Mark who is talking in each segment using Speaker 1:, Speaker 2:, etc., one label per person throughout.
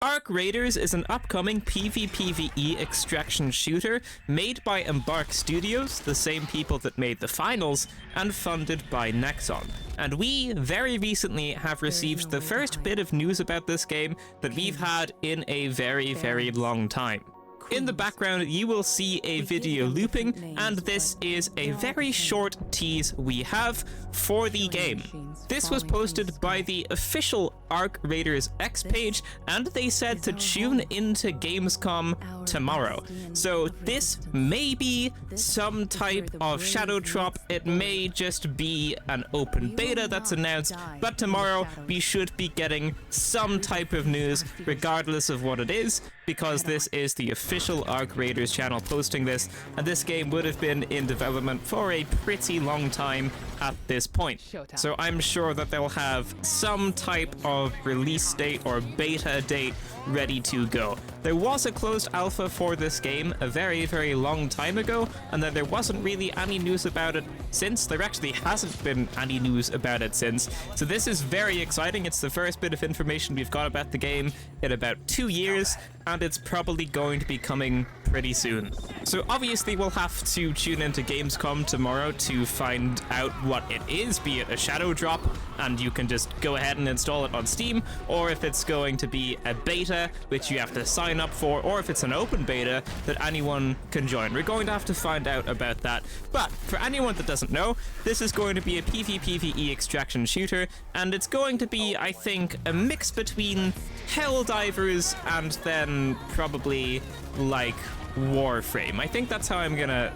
Speaker 1: Arc Raiders is an upcoming PvPvE extraction shooter made by Embark Studios, the same people that made the finals, and funded by Nexon. And we very recently have received the first bit of news about this game that we've had in a very, very long time. In the background, you will see a video looping, and this is a very short tease we have for the game. This was posted by the official Arc Raiders X page, and they said to tune into Gamescom tomorrow. So this may be some type of shadow drop, it may just be an open beta that's announced, but tomorrow we should be getting some type of news regardless of what it is, because this is the official Arc Raiders channel posting this, and this game would have been in development for a pretty long time at this point. So I'm sure that they'll have some type of release date or beta date ready to go. There was a closed alpha for this game a very, very long time ago, and then there wasn't really any news about it since. There actually hasn't been any news about it since. So this is very exciting. It's the first bit of information we've got about the game in about 2 years, and it's probably going to be coming pretty soon. So obviously we'll have to tune into Gamescom tomorrow to find out what it is, be it a shadow drop, and you can just go ahead and install it on Steam, or if it's going to be a beta, which you have to sign up for, or if it's an open beta that anyone can join. We're going to have to find out about that. But for anyone that doesn't know, this is going to be a PvPvE extraction shooter, and it's going to be, I think, a mix between Helldivers and then probably like Warframe. I think that's how I'm gonna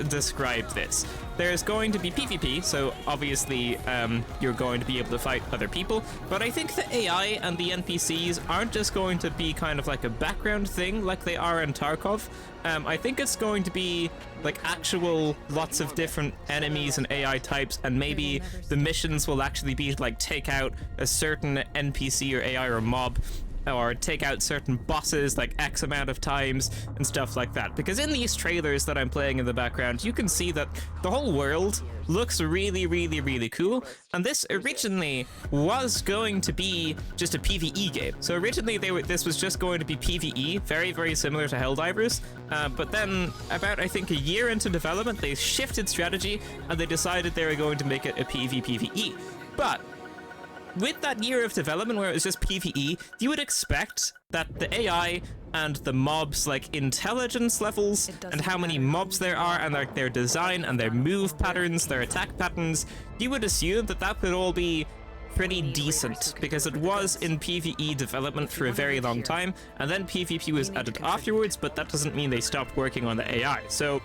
Speaker 1: describe this. There's going to be PvP, so obviously you're going to be able to fight other people, but I think the AI and the NPCs aren't just going to be kind of like a background thing like they are in Tarkov. I think it's going to be like actual lots of different enemies and AI types, and maybe the missions will actually be to like take out a certain NPC or AI or mob, or take out certain bosses like X amount of times and stuff like that. Because in these trailers that I'm playing in the background, you can see that the whole world looks really, really, really cool. And this originally was going to be just a PvE game. So originally this was just going to be PvE, very, very similar to Helldivers. But then about, I think, a year into development, they shifted strategy and they decided they were going to make it a PvPvE. But with that year of development where it was just PvE, you would expect that the AI and the mobs, like intelligence levels and how many mobs there are and like their design and their move patterns, their attack patterns, you would assume that that would all be pretty decent, because it was in PvE development for a very long time, and then PvP was added afterwards, but that doesn't mean they stopped working on the AI. So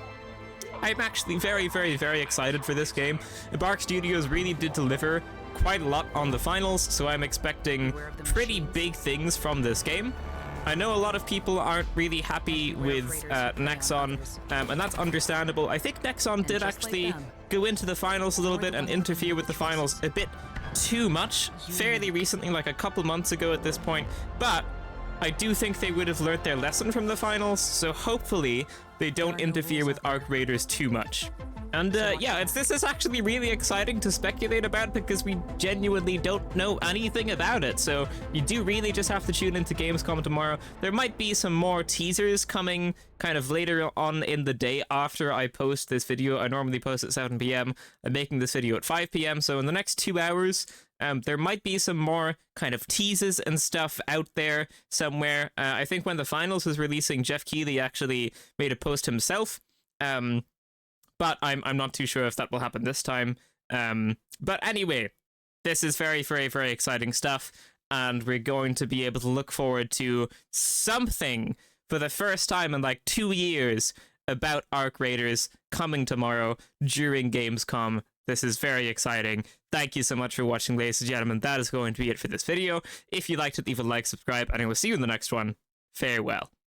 Speaker 1: I'm actually very, very, very excited for this game. Embark Studios really did deliver quite a lot on the finals, so I'm expecting pretty big things from this game. I know a lot of people aren't really happy with Nexon, and that's understandable. I think Nexon did actually go into the finals a little bit and interfere with the finals a bit too much fairly recently, like a couple months ago at this point, but I do think they would have learned their lesson from the finals, so hopefully they don't interfere with Arc Raiders too much. And yeah, this is actually really exciting to speculate about, because we genuinely don't know anything about it. So you do really just have to tune into Gamescom tomorrow. There might be some more teasers coming kind of later on in the day after I post this video. I normally post at 7 p.m. I'm making this video at 5 p.m. So in the next 2 hours, there might be some more kind of teases and stuff out there somewhere. I think when the finals was releasing, Jeff Keighley actually made a post himself. But I'm not too sure if that will happen this time. But anyway, this is very, very, very exciting stuff, and we're going to be able to look forward to something for the first time in like 2 years about Arc Raiders coming tomorrow during Gamescom. This is very exciting. Thank you so much for watching, ladies and gentlemen. That is going to be it for this video. If you liked it, leave a like, subscribe, and I will see you in the next one. Farewell.